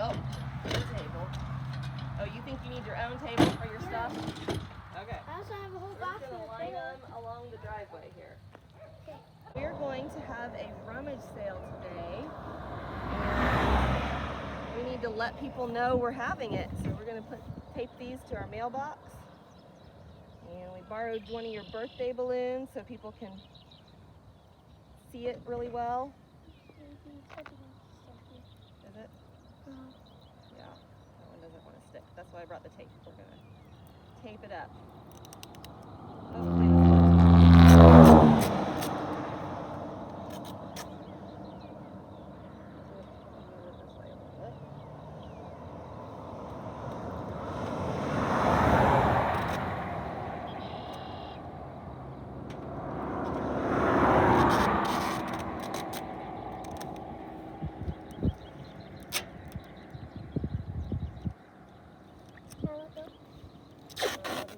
Nope. Your table. Oh, you think you need your own table for your stuff? Okay. I also have a whole We're box just going to of line tables. them along the driveway here. Okay. We're going to have a rummage sale today. And we need to let people know we're having it. So we're going to tape these to our mailbox. And we borrowed one of your birthday balloons so people can see it really well. Is it? Yeah, that one doesn't want to stick. That's why I brought the tape. We're going to tape it up.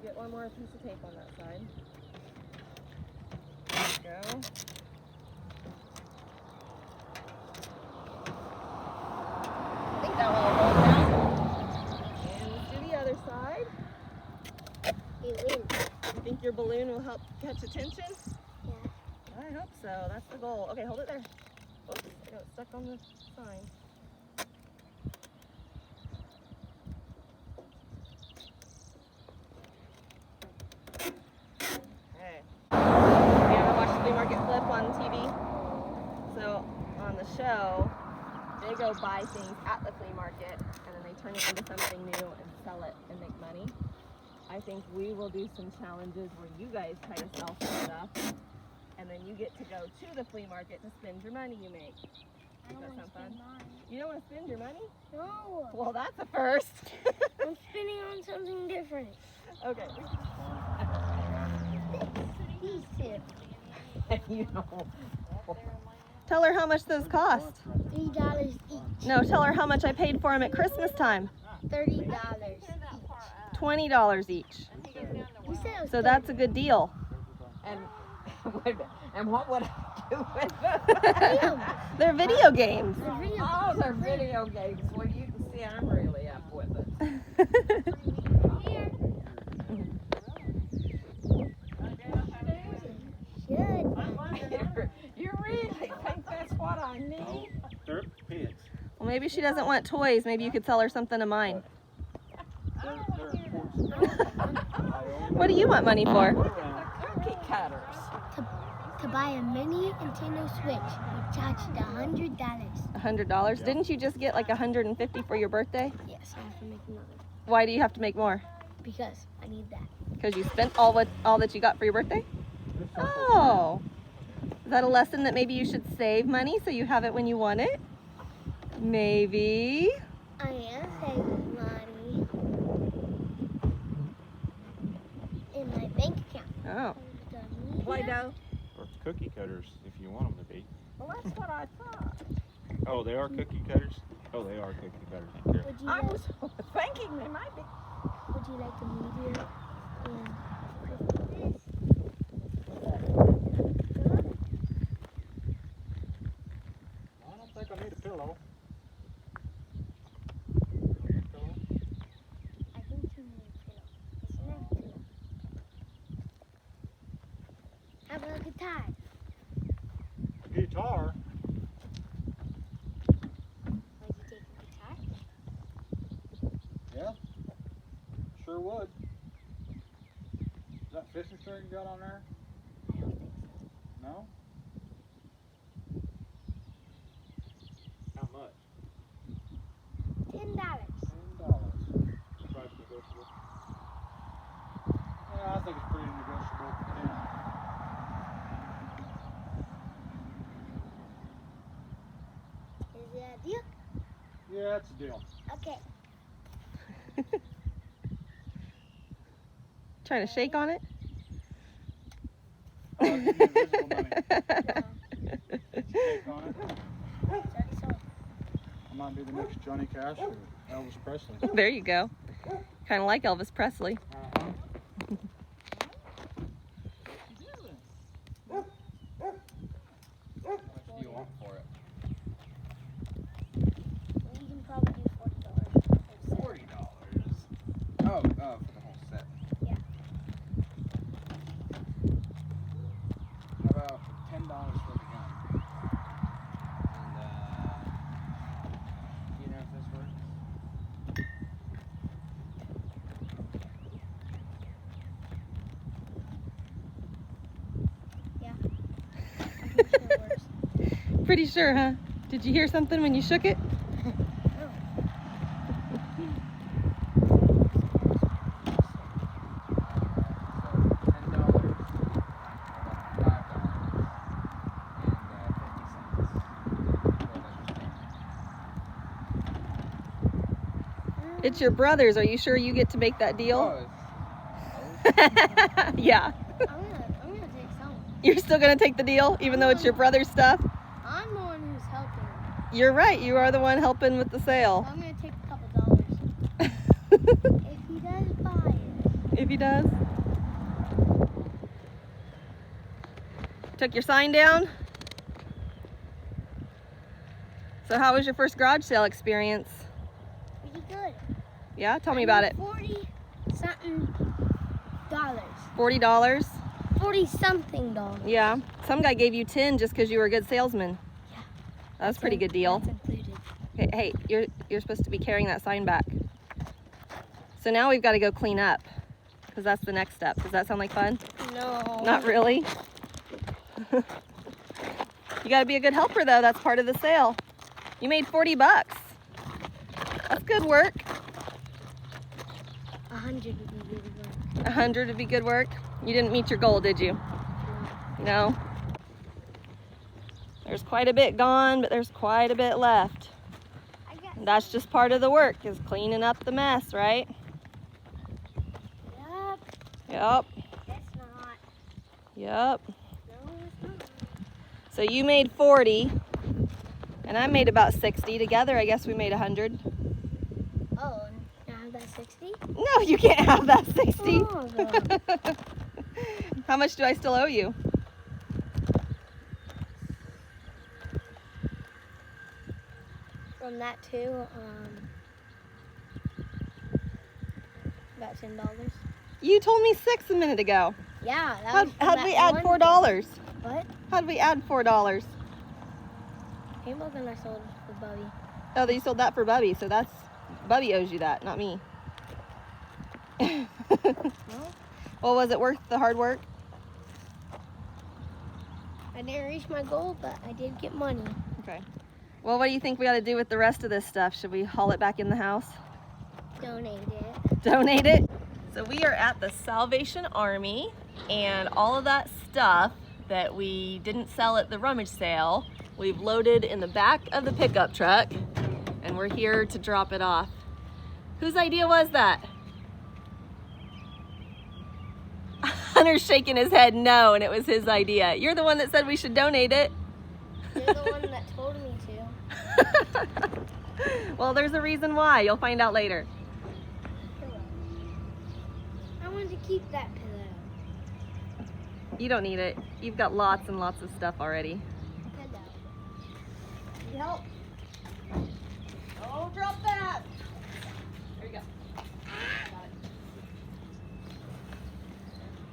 Get one more piece of tape on that side. There we go. I think that one will roll down. And let's do the other side. You think your balloon will help catch attention? Yeah. I hope so. That's the goal. Okay, hold it there. Oops, I got it stuck on the sign. Market Flip on TV. So on the show, they go buy things at the flea market and then they turn it into something new and sell it and make money. I think we will do some challenges where you guys try to sell some stuff and then you get to go to the flea market to spend your money you make. Does that sound fun? You don't want to spend your money? No. Well, that's a first. I'm spending on something different. Okay. These two. You know. Tell her how much those cost. $3 each. No, tell her how much I paid for them at Christmas time. $30 each. $20 each. You said it was So that's a good deal. And wait a minute. And what would I do with them? They're video games. Oh, they're video games. Well, you can see I'm really up with it. Here. You really think that's what I need? They're pets. Well, maybe she doesn't want toys. Maybe you could sell her something of mine. What do you want money for? Cookie cutters. To buy a mini Nintendo Switch, we charged $100. $100? Didn't you just get like $150 for your birthday? Yes, I have to make another. Why do you have to make more? Because I need that. Because you spent all that you got for your birthday? Oh. Is that a lesson that maybe you should save money so you have it when you want it? Maybe. I am saving money in my bank account. Oh. Play-Doh. Or cookie cutters, if you want them to be. Well, that's what I thought. Oh, they are cookie cutters? Oh, they are cookie cutters. Okay. Would you I like, was thinking they might be. would you like the media and I don't think I need a pillow. I think you need a pillow. It's a nice pillow. How about a guitar? Guitar? Would you take a guitar? Yeah. Sure would. Is that fishing string you got on there? I don't think so. No? How much? $10. $10. Price negotiable. Yeah, I think it's pretty negotiable. Yeah. Is that a deal? Yeah, it's a deal. Okay. Trying to shake on it? Oh, it's invisible money. Shake on it. I might be the next Johnny Cash or Elvis Presley. There you go. Kind of like Elvis Presley. Uh-huh. What do you want for it? You can probably do pretty sure, huh? Did you hear something when you shook it? It's your brother's. Are you sure you get to make that deal? Yeah. I'm gonna take some. You're still gonna take the deal, even though it's your brother's stuff? I'm the one who's helping. You're right. You are the one helping with the So sale. I'm gonna take a couple dollars. If he does buy it. If he does. Took your sign down? So how was your first garage sale experience? Pretty good. Yeah, tell me about it. 40-something dollars. $40? 40-something dollars. Yeah. Some guy gave you 10 just because you were a good salesman. Yeah. That's a pretty good deal. That's included. Hey, you're supposed to be carrying that sign back. So now we've got to go clean up, because that's the next step. Does that sound like fun? No. Not really. You got to be a good helper, though. That's part of the sale. You made 40 bucks. That's good work. 100 would be good work. 100 would be good work. You didn't meet your goal, did you? No. There's quite a bit gone, but there's quite a bit left. And that's just part of the work, is cleaning up the mess, right? Yep. Yep. It's not. Yep. No, it's not. So you made 40, and I made about 60. Together, I guess we made 100. Oh, now I have that 60? No, you can't have that 60. Oh, God. How much do I still owe you? From that to, about $10. You told me 6 a minute ago. Yeah, that was How'd we add $4? What? How'd we add $4? Paintball gun I sold for Bubby. Oh, you sold that for Bubby, so that's Bubby owes you that, not me. No? Well, was it worth the hard work? I didn't reach my goal, but I did get money. Okay. Well, what do you think we ought to do with the rest of this stuff? Should we haul it back in the house? Donate it. Donate it? So we are at the Salvation Army, and all of that stuff that we didn't sell at the rummage sale, we've loaded in the back of the pickup truck, and we're here to drop it off. Whose idea was that? Hunter's shaking his head no, and it was his idea. You're the one that said we should donate it. You're the one that told me to. Well, there's a reason why. You'll find out later. Pillow. I wanted to keep that pillow. You don't need it. You've got lots and lots of stuff already. Pillow. Need help? Oh, drop that. There you go. Got it.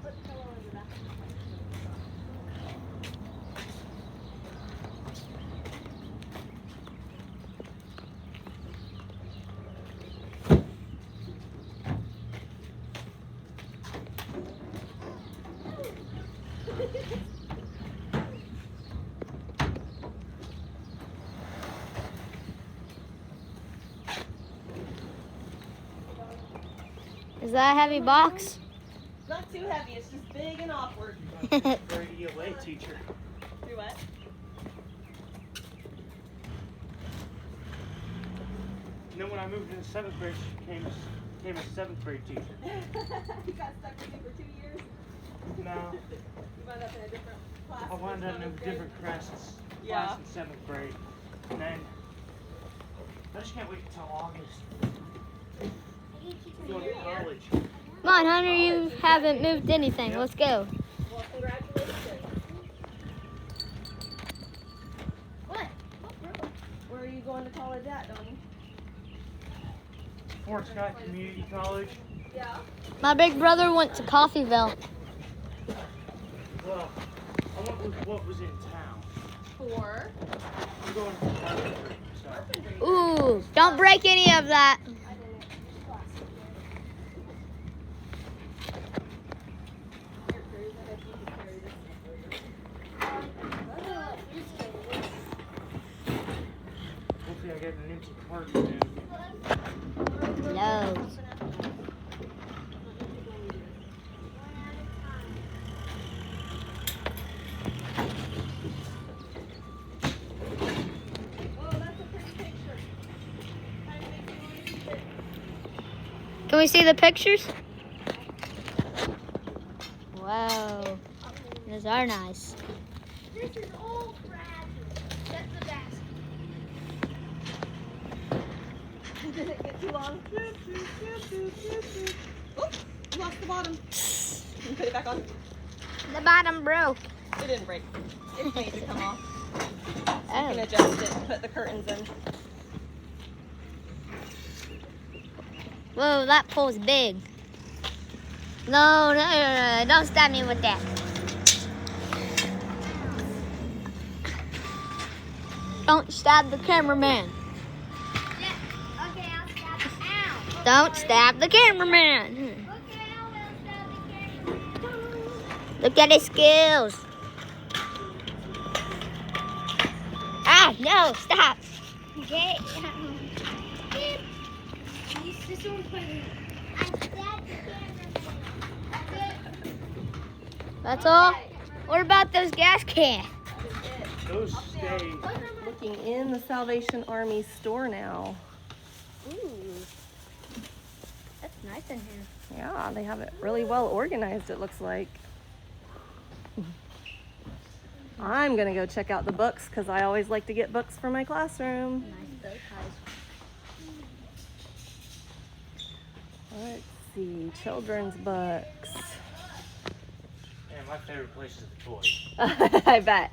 Put the pillow in the back. Is that a heavy box? It's not too heavy, it's just big and awkward. For a G.O.A.D. teacher. Do what? And then when I moved into 7th grade, she became a 7th grade teacher. You got stuck with you for 2 years? No, You wound up in a different class. I wound up in a seventh grade? different class Yeah. in 7th grade. And then I just can't wait until August to go to college. Come on, Hunter, you haven't moved anything. Let's go. Well, congratulations. What? Where are you going to college at, Donnie? Fort Scott Community College. Yeah. My big brother went to Coffeyville. Well, I went with what was in town. For? I'm going to carpentry, so. Ooh, don't break any of that. got an empty cart now. Loads. Can we see the pictures? Wow, those are nice. This is all fragile. That's the best. Did it get too long? Oh, you lost the bottom. Can you put it back on? The bottom broke. It didn't break. It's made to come off. You Oh. can adjust it and put the curtains in. Whoa, that pole's big. No, don't stab me with that. Don't stab the cameraman. Yeah. Okay, I'll stab it. Ow. Don't stab the cameraman. Okay, I will stab the camera. Look at his skills. Ah, no, stop. Okay. This one put it. I stabbed the cameraman. That's all? What about those gas cans? Those stay. Looking in the Salvation Army store now. Ooh, that's nice in here. Yeah, they have it really well organized, it looks like. I'm gonna go check out the books because I always like to get books for my classroom. Nice bow ties. Let's see, children's books. Man, my favorite place is the toys. I bet.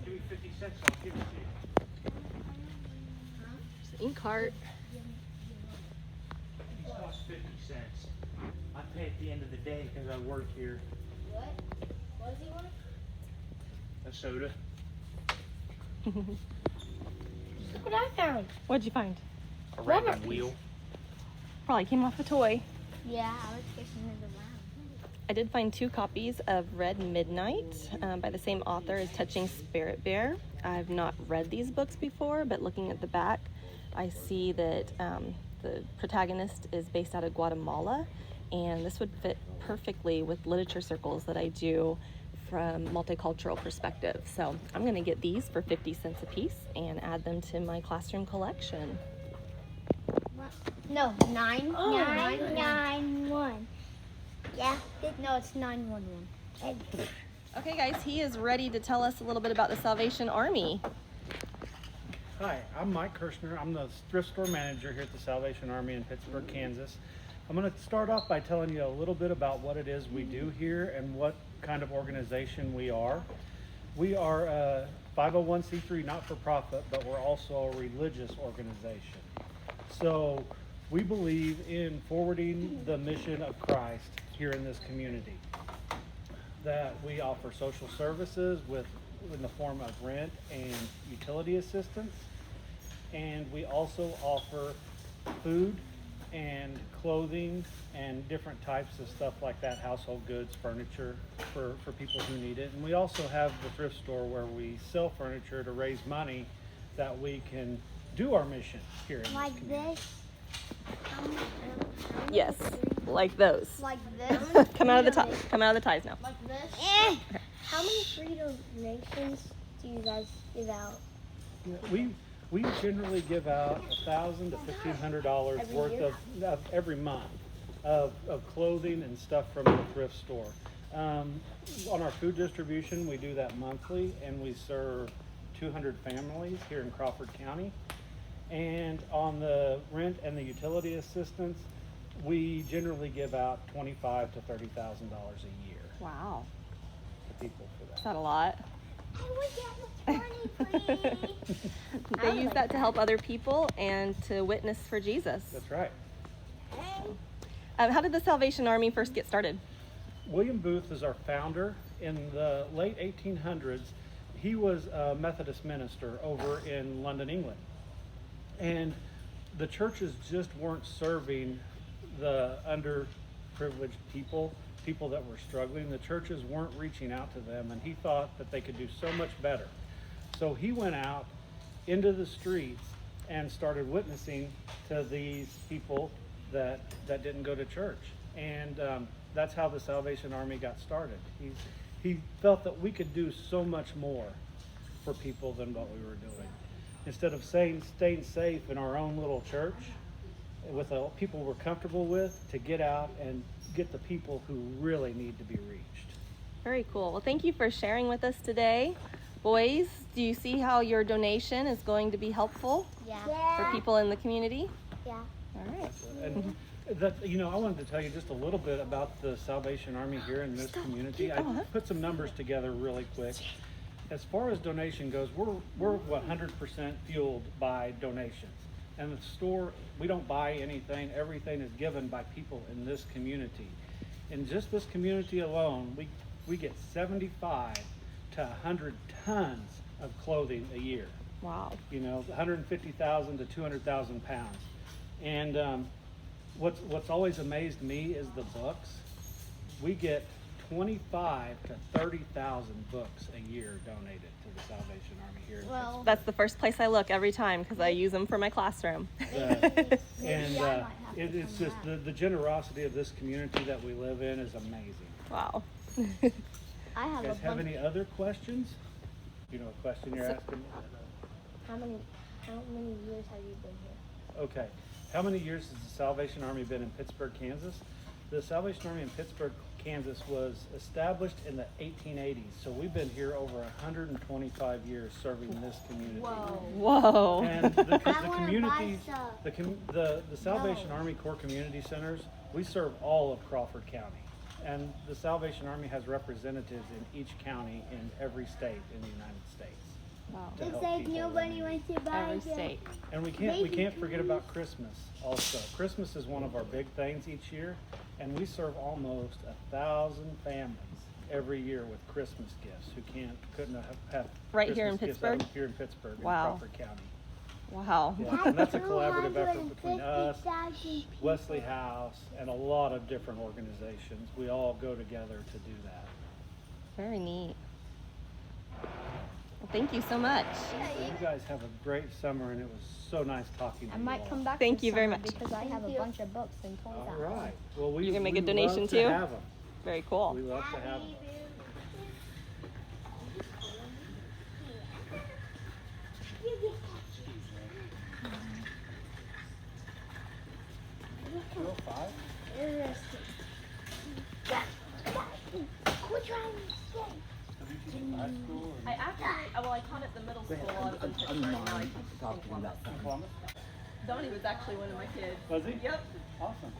Give me 50 cents, I'll give it to you. Ink cart. These cost 50 cents. I pay at the end of the day because I work here. What? What does he want? A soda. Look what I found. What'd you find? A random wheel. Probably came off a toy. Yeah, I was kissing it around. I did find 2 copies of Red Midnight by the same author as Touching Spirit Bear. I've not read these books before, but looking at the back, I see that the protagonist is based out of Guatemala, and this would fit perfectly with literature circles that I do from multicultural perspective. So I'm going to get these for 50 cents a piece and add them to my classroom collection. No, 991. Yeah. No, it's 911. Okay guys, he is ready to tell us a little bit about the Salvation Army. Hi, I'm Mike Kirshner. I'm the thrift store manager here at the Salvation Army in Pittsburgh, Kansas. I'm going to start off by telling you a little bit about what it is we do here and what kind of organization we are. We are a 501c3 not-for-profit, but we're also a religious organization. So we believe in forwarding the mission of Christ here in this community. That we offer social services in the form of rent and utility assistance. And we also offer food and clothing and different types of stuff like that, household goods, furniture for people who need it. And we also have the thrift store where we sell furniture to raise money that we can do our mission here in this Like community. this? Yes, like those. Like this? Come out of the come out of the ties now. Like this? How many free donations do you guys give out? Yeah, we generally give out $1,000 to $1,500 Every worth year? of every month of clothing and stuff from the thrift store. On our food distribution, we do that monthly, and we serve 200 families here in Crawford County. And on the rent and the utility assistance, we generally give out $25,000 to $30,000 a year Wow, to people for is that. that a lot? I would get the 20, please. They use that to help other people and to witness for Jesus. That's right. How did the Salvation Army first get started? William Booth is our founder. In the late 1800s, he was a Methodist minister over in London, England. And the churches just weren't serving the privileged people that were struggling. The churches weren't reaching out to them, and he thought that they could do so much better. So he went out into the streets and started witnessing to these people that didn't go to church. And that's how the Salvation Army got started. He felt that we could do so much more for people than what we were doing. Instead of staying safe in our own little church with the people we're comfortable with, to get out and get the people who really need to be reached. Very cool. Well, thank you for sharing with us today. Boys, do you see how your donation is going to be helpful Yeah. for people in the community? Yeah. All right. And that, I wanted to tell you just a little bit about the Salvation Army here in this community. I put some numbers together really quick. As far as donation goes, we're 100% fueled by donations. And the store, we don't buy anything. Everything is given by people in this community. In just this community alone, we get 75 to 100 tons of clothing a year. Wow. 150,000 to 200,000 pounds. And what's always amazed me is the books. We get 25 to 30,000 books a year donated to the Salvation Army here in Well, That's the first place I look every time because I use them for my classroom. Pittsburgh. And it's just the generosity of this community that we live in is amazing. Wow. I have You a guys have bunch. any other questions? You know what question you're asking? How many years have you been here? Okay. How many years has the Salvation Army been in Pittsburgh, Kansas? The Salvation Army in Pittsburgh, Kansas was established in the 1880s. So we've been here over 125 years serving this community. Whoa. And the I wanna communities, buy some. the Salvation Army Corps Community Centers, we serve all of Crawford County. And the Salvation Army has representatives in each county in every state in the United States. Wow. to It help says people nobody in need. wants to buy Every it. state. And we can't forget about Christmas also. Christmas is one of our big things each year, and we serve almost 1,000 families every year with Christmas gifts who couldn't have Right Christmas here in gifts Pittsburgh? here in Pittsburgh, Wow. in Crawford County. Wow. Yeah, and that's a collaborative effort between us, 250,000 Wesley House, and a lot of different organizations. We all go together to do that. Very neat. Well, thank you so much. So you guys have a great summer, and it was so nice talking to I you might all. come back. Thank this you very summer much. because I have a bunch of books and toys All out there. right. Well, we You gonna make a we donation love too? to have them. Very cool. We love to have them. Interesting. Quit trying to stay. I actually, I taught at the middle school. I was in Pittsburgh. Now I teach in Columbus. Donnie was actually one of my kids. Was he? Yep. Awesome.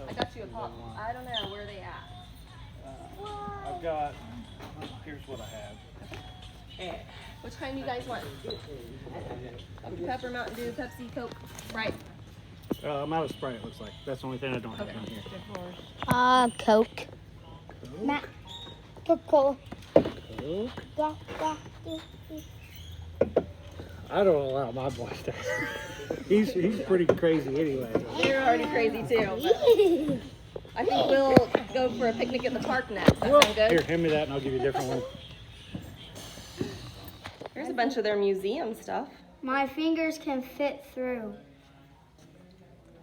I got you a pop. I don't know where they at. I've got, here's what I have. Which kind do you guys want? Dr. Pepper, Mountain Dew, Pepsi, Coke, Sprite. I'm out of Sprite, it looks like. That's the only thing I don't have Okay. down here. Coke. Matt. Coca-Cola. Coke. Yeah, yeah, yeah. I don't allow my boys to. He's pretty crazy anyway. You're already crazy too. But I think we'll go for a picnic at the park next. That sound Here, good? hand me that and I'll give you a different one. Here's a bunch of their museum stuff. My fingers can fit through.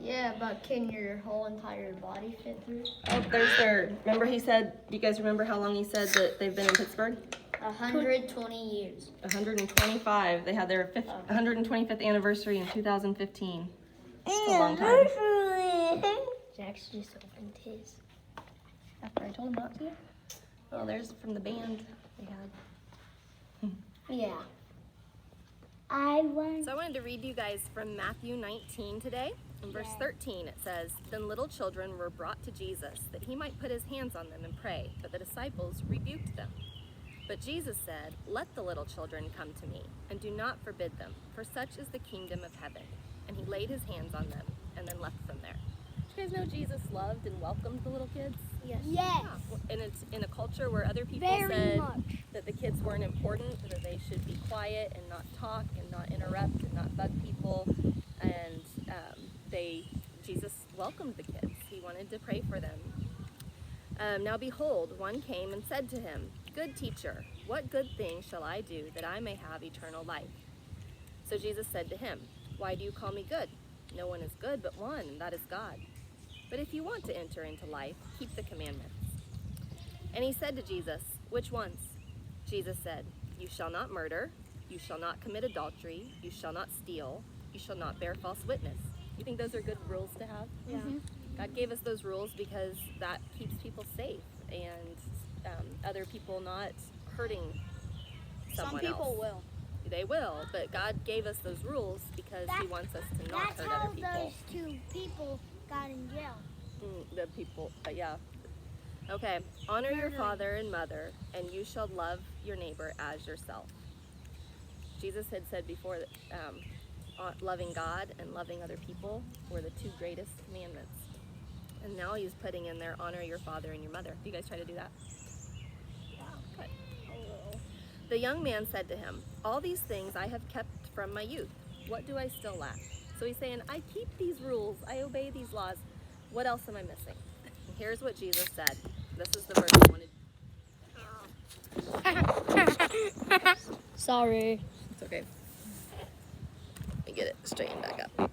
Yeah, but can your whole entire body fit through? Oh, there's their. Remember he said. Do you guys remember how long he said that they've been in Pittsburgh? 120 years. 125. They had their 125th anniversary in 2015. That's a long time. Jax just opened his. After I told him not to. Oh, there's from the band they had. Yeah. I want. So I wanted to read you guys from Matthew 19 today. In verse 13 it says, "Then little children were brought to Jesus, that he might put his hands on them and pray, but the disciples rebuked them. But Jesus said, 'Let the little children come to me, and do not forbid them, for such is the kingdom of heaven.' And he laid his hands on them, and then left from there." Do you guys know Jesus loved and welcomed the little kids? Yes. Yes. And it's in a culture where other people Very said much. that the kids weren't important, that they should be quiet and not talk and not interrupt and not bug people. And Jesus welcomed the kids. He wanted to pray for them. Now behold, one came and said to him, "Good teacher, what good thing shall I do that I may have eternal life?" So Jesus said to him, "Why do you call me good? No one is good but one, and that is God. But if you want to enter into life, keep the commandments." And he said to Jesus, "Which ones?" Jesus said, "You shall not murder, you shall not commit adultery, you shall not steal, you shall not bear false witness." You think those are good rules to have? Yeah. God gave us those rules because that keeps people safe and other people not hurting someone Some people else. will. They will, but God gave us those rules because He wants us to not That's hurt how other people. those two people got in jail. The people, but yeah. Okay, honor your father and mother, and you shall love your neighbor as yourself. Jesus had said before that loving God and loving other people were the two greatest commandments. And now He's putting in there, honor your father and your mother. Do you guys try to do that? Good. The young man said to him, "All these things I have kept from my youth. What do I still lack?" So he's saying, I keep these rules, I obey these laws. What else am I missing? And here's what Jesus said. This is the verse I wanted. Sorry. It's okay. Let me get it straightened back up.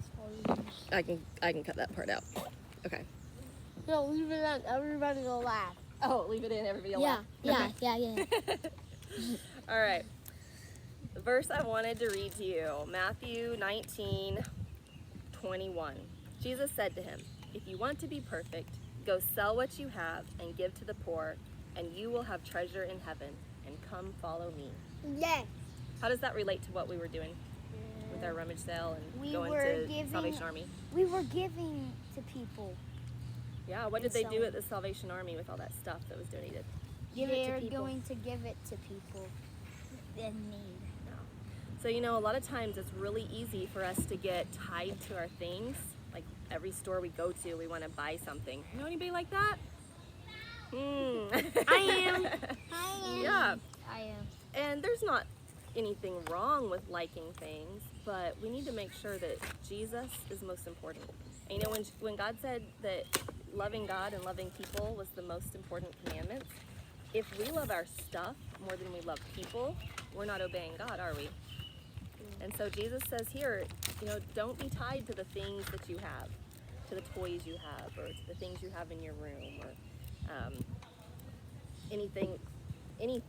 I can cut that part out. Okay. No, leave it on. Everybody will laugh. Oh, leave it in. Everybody will Yeah, laugh. yeah. All right. The verse I wanted to read to you, Matthew 19:21. Jesus said to him, "If you want to be perfect, go sell what you have and give to the poor, and you will have treasure in heaven, and come follow me." Yes. How does that relate to what we were doing with our rummage sale and We going were to giving- Salvation Army? We were giving to people. Yeah, what did And they do selling. at the Salvation Army with all that stuff that was donated? Give it to They're people. going to give it to people in need. So, you know, a lot of times it's really easy for us to get tied to our things. Like every store we go to, we want to buy something. You know anybody like that? I am. Yeah. I am. And there's not anything wrong with liking things, but we need to make sure that Jesus is most important. And you know, when God said that loving God and loving people was the most important commandments, if we love our stuff more than we love people, we're not obeying God, are we? And so Jesus says here, you know, don't be tied to the things that you have, to the toys you have, or to the things you have in your room, or anything in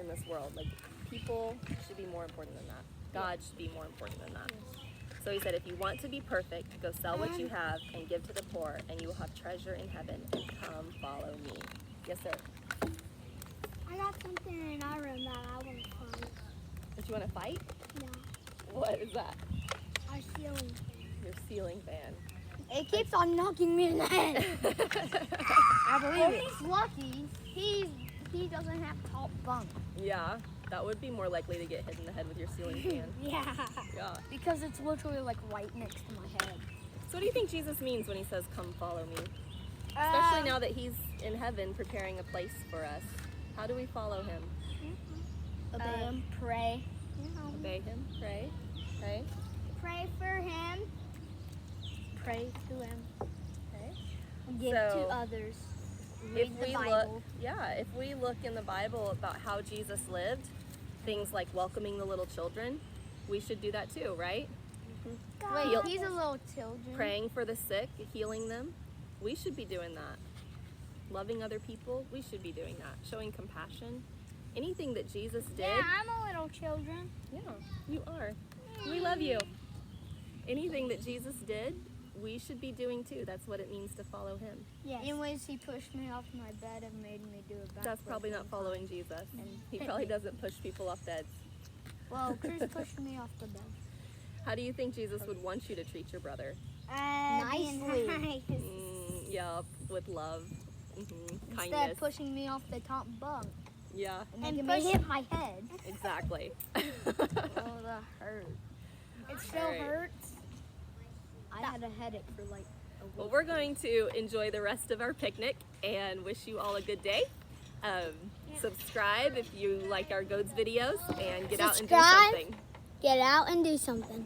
this world. Like, people should be more important than that. God should be more important than that. So he said, if you want to be perfect, go sell what you have and give to the poor, and you will have treasure in heaven, and come follow me. Yes, sir. I got something in our room that I want to find. Don't you want to fight? No, What is that? our ceiling fan. Your ceiling fan. It keeps on knocking me in the head. I believe Well, it. he's lucky. He doesn't have top bunk. Yeah, that would be more likely to get hit in the head with your ceiling fan. Yeah. Yeah. Because it's literally like right next to my head. So what do you think Jesus means when he says, come follow me? Especially now that he's in heaven preparing a place for us. How do we follow him? Obey him. Pray. Obey him, pray, pray. Pray for him. Pray to him. Okay. Give So, to others. If Read the we Bible. if we look in the Bible about how Jesus lived, things like welcoming the little children, we should do that too, right? Wait, he's a little children. Praying for the sick, healing them, we should be doing that. Loving other people, we should be doing that. Showing compassion, anything that Jesus did. Yeah, I'm a little children. Yeah, you are. We love you. Anything that Jesus did, we should be doing too. That's what it means to follow him. Yes. In ways he pushed me off my bed and made me do a backflip. That's probably not following Jesus. And He hit probably me. doesn't push people off beds. Well, Chris pushed me off the bed. How do you think Jesus would want you to treat your brother? Nicely. Nice. Yeah, with love, Instead kindness. of pushing me off the top bunk Yeah, and making me hit my head. exactly. Oh, that hurt. It still Alright. hurts. I had a headache for like Well, we're going to enjoy the rest of our picnic and wish you all a good day. Subscribe if you like our GOADS videos and get out and do Subscribe. something. Get out and do something.